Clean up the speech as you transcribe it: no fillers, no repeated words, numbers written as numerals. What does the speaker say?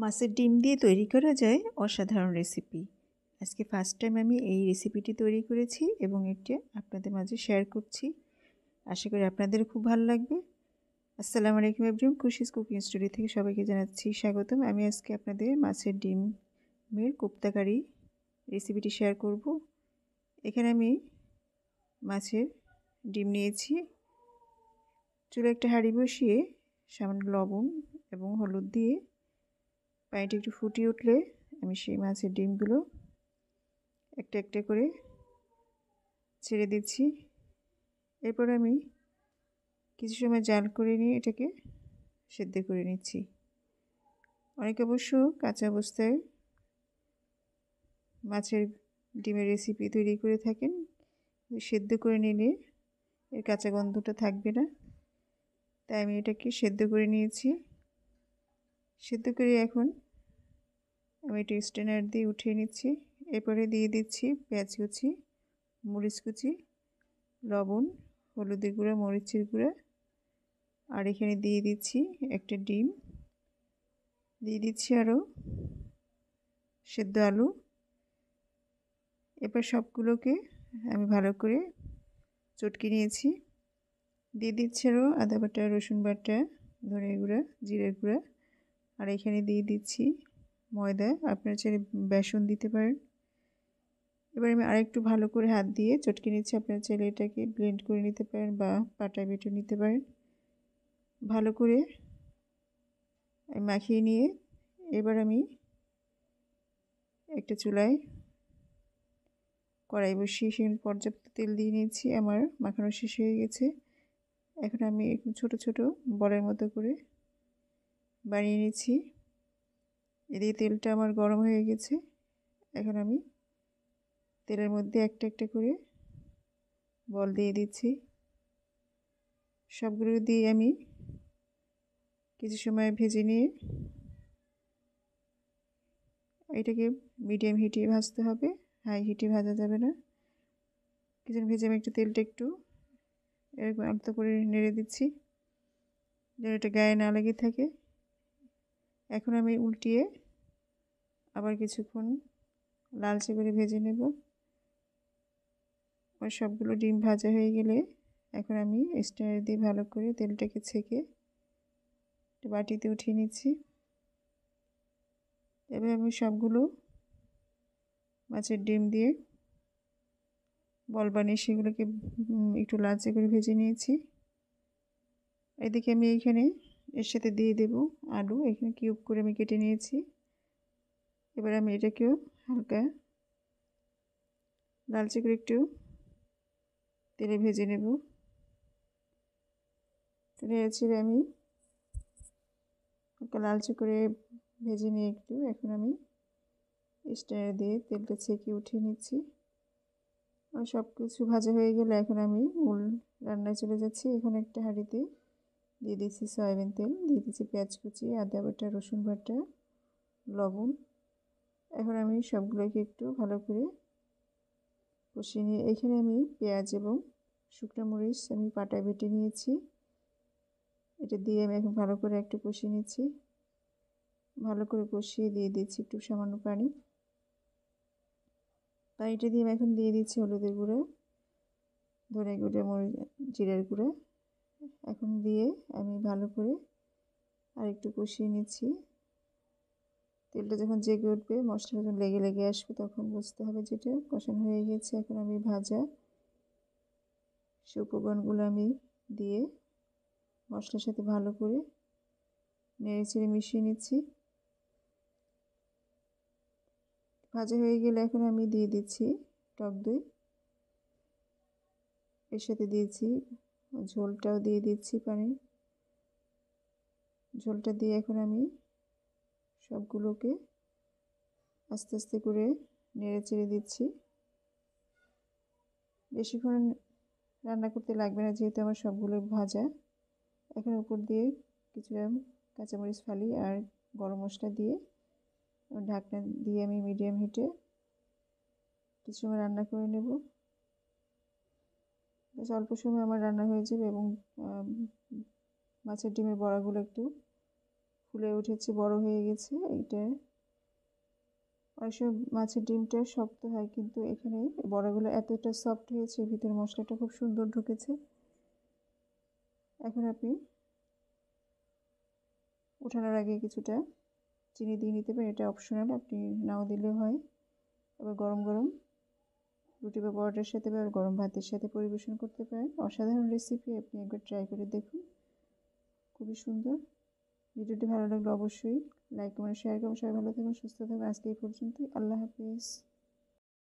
মাছের ডিম দিয়ে তৈরি করা যায় অসাধারণ রেসিপি। আজকে ফার্স্ট টাইম আমি এই রেসিপিটি তৈরি করেছি এবং এটা আপনাদের মাঝে শেয়ার করছি। আশা করি আপনাদের খুব ভালো লাগবে। আসসালামু আলাইকুম এভরিওয়ান, খুশিস কুকিং স্টুডিও থেকে সবাইকে জানাচ্ছি স্বাগতম। আমি আজকে আপনাদের মাছের ডিমের কোপ্তা কারি রেসিপিটি শেয়ার করব। এখানে আমি মাছের ডিম নিয়েছি। চুলে একটা হাঁড়ি বসিয়ে সামান্য লবণ এবং হলুদ দিয়ে পানিটা একটু ফুটিয়ে উঠলে আমি সেই মাছের ডিমগুলো একটা একটা করে ছেড়ে দিচ্ছি। এরপর আমি কিছু সময় জাল করে নিয়ে এটাকে সেদ্ধ করে নিচ্ছি। অনেকে অবশ্য কাঁচা অবস্থায় মাছের ডিমের রেসিপি তৈরি করে থাকেন। সেদ্ধ করে নিলে এর কাঁচা গন্ধটা থাকবে না, তাই আমি এটাকে সেদ্ধ করে নিয়েছি। সেদ্ধ করে এখন আমি এটা স্ট্রেনার দিয়ে উঠিয়ে নিচ্ছি। এরপরে দিয়ে দিচ্ছি পেঁয়াজ কুচি, মরিচ কুচি, লবণ, হলুদের গুঁড়া, মরিচের গুঁড়া, আর এখানে দিয়ে দিচ্ছি একটা ডিম, দিয়ে দিচ্ছি আরও সেদ্ধ আলু। এবার সবগুলোকে আমি ভালো করে চটকে নিয়েছি। দিয়ে দিচ্ছি আরও আদা বাটা, রসুন বাটা, ধনে গুঁড়া, জিরের গুঁড়া, আর এখানে দিয়ে দিচ্ছি ময়দা, আপনারা চাইলে বেসন দিতে পারেন। এবার আমি আরেকটু ভালো করে হাত দিয়ে চটকে নিচ্ছি। আপনারা চাইলে এটাকে ব্লেন্ড করে নিতে পারেন বা পাটায় বেটে নিতে পারেন। ভালো করে মাখিয়ে নিয়ে এবার আমি একটা চুলায় কড়াই বসিয়ে সেখানে পর্যাপ্ত তেল দিয়ে নিয়েছি। আমার মাখানো শেষ হয়ে গেছে। এখন আমি একটু ছোট ছোট বলের মতো করে বানিয়ে নিচ্ছি। এদিকে তেলটা আমার গরম হয়ে গেছে। এখন আমি তেলের মধ্যে একটা একটা করে বল দিয়ে দিচ্ছি। সবগুলো দিয়ে আমি কিছু সময় ভেজে নিয়ে এটাকে মিডিয়াম হিটে ভাজতে হবে, হাই হিটে ভাজা যাবে না। কিছু ভেজে আমি একটু তেলটা একটু এরকম আলতো করে নেড়ে দিচ্ছি যেন এটা গায়ে না লেগে থাকে। এখন আমি উল্টিয়ে আবার কিছুক্ষণ লালচে করে ভেজে নেব। আর সবগুলো ডিম ভাজা হয়ে গেলে এখন আমি স্ট্যান্ড দিয়ে ভালো করে তেলটাকে ছেঁকে বাটিতে উঠিয়ে নিচ্ছি। এবার আমি সবগুলো মাছের ডিম দিয়ে বল বানিয়ে সেগুলোকে একটু লালচে করে ভেজে নিয়েছি। এদিকে আমি এখানে এর সাথে দিয়ে দেব আলু, এখানে কিউব করে আমি কেটে নিয়েছি। এবার আমি এটাকেও হালকা লালচে করে একটু তেলে ভেজে নেব। নেড়ে ছেড়ে আমি হালকা লালচে করে ভেজে নিয়ে এখন আমি স্ট্যান্ড দিয়ে তেলটা ছেঁকে উঠিয়ে নিচ্ছি। আর সব কিছু ভাজা হয়ে গেলে এখন আমি মূল রান্নায় চলে যাচ্ছি। এখানে একটা হাঁড়িতে দিয়ে দিচ্ছি সয়াবিন তেল, দিয়ে দিচ্ছি পেঁয়াজ কুচি, আদা বাটা, রসুন বাটা, লবণ। এখন আমি সবগুলোকে একটু ভালো করে কষিয়ে নিয়ে এখানে আমি পেঁয়াজ এবং শুকনো মরিচ আমি পাটায় বেটে নিয়েছি। এটা দিয়ে আমি এখন ভালো করে একটু কষিয়ে নিচ্ছি। ভালো করে কষিয়ে দিয়ে দিচ্ছি একটু সামান্য পানিটা দিয়ে আমি এখন দিয়ে দিচ্ছি হলুদের গুঁড়ো, ধনে গুঁড়ো, মরিচ, জিরের গুঁড়ো। এখন দিয়ে আমি ভালো করে আর একটু কষিয়ে নিচ্ছি। তেলটা যখন জেগে উঠবে, মশলা যখন লেগে লেগে আসবে, তখন বুঝতে হবে যেটা কষানো হয়ে গেছে। এখন আমি ভাজা সে উপকরণগুলো আমি দিয়ে মশলার সাথে ভালো করে নেড়ে চেড়ে মিশিয়ে নিচ্ছি। ভাজা হয়ে গেলে এখন আমি দিয়ে দিচ্ছি টক দই, এর সাথে দিয়েছি ঝোলটাও দিয়ে দিচ্ছি পানি। ঝোলটা দিয়ে এখন আমি সবগুলোকে আস্তে আস্তে করে নেড়ে চেড়ে দিচ্ছি। বেশিক্ষণ রান্না করতে লাগবে না, যেহেতু আমার সবগুলো ভাজা। এখন উপর দিয়ে কিছুটা কাঁচামরিচ ফালি আর গরম মশলা দিয়ে ঢাকনা দিয়ে আমি মিডিয়াম হিটে কিছু সময় রান্না করে নেব। বেশ অল্প সময় আমার রান্না হয়ে যাবে এবং মাছের ডিমের বড়াগুলো একটু ফুলে উঠেছে, বড় হয়ে গেছে। এইটা অনেক সময় মাছের ডিমটা শক্ত হয়, কিন্তু এখানে বড়াগুলো এতটা সফট হয়েছে, ভিতরে মশলাটা খুব সুন্দর ঢুকেছে। এখন আপনি ওঠানোর আগে কিছুটা চিনি দিয়ে নিতে পারেন, এটা অপশনাল, আপনি নাও দিলেও হয়। আবার গরম গরম রুটি বা পরোটার সাথে বা গরম ভাতের সাথে পরিবেশন করতে পারেন। অসাধারণ রেসিপি, আপনি একবার ট্রাই করে দেখুন, খুবই সুন্দর। ভিডিওটি ভালো লাগলে অবশ্যই লাইক কমেন্ট শেয়ার করুন। সবাই ভালো থাকুন, সুস্থ থাকুন। আজকে এই পর্যন্তই। আল্লাহ হাফিজ।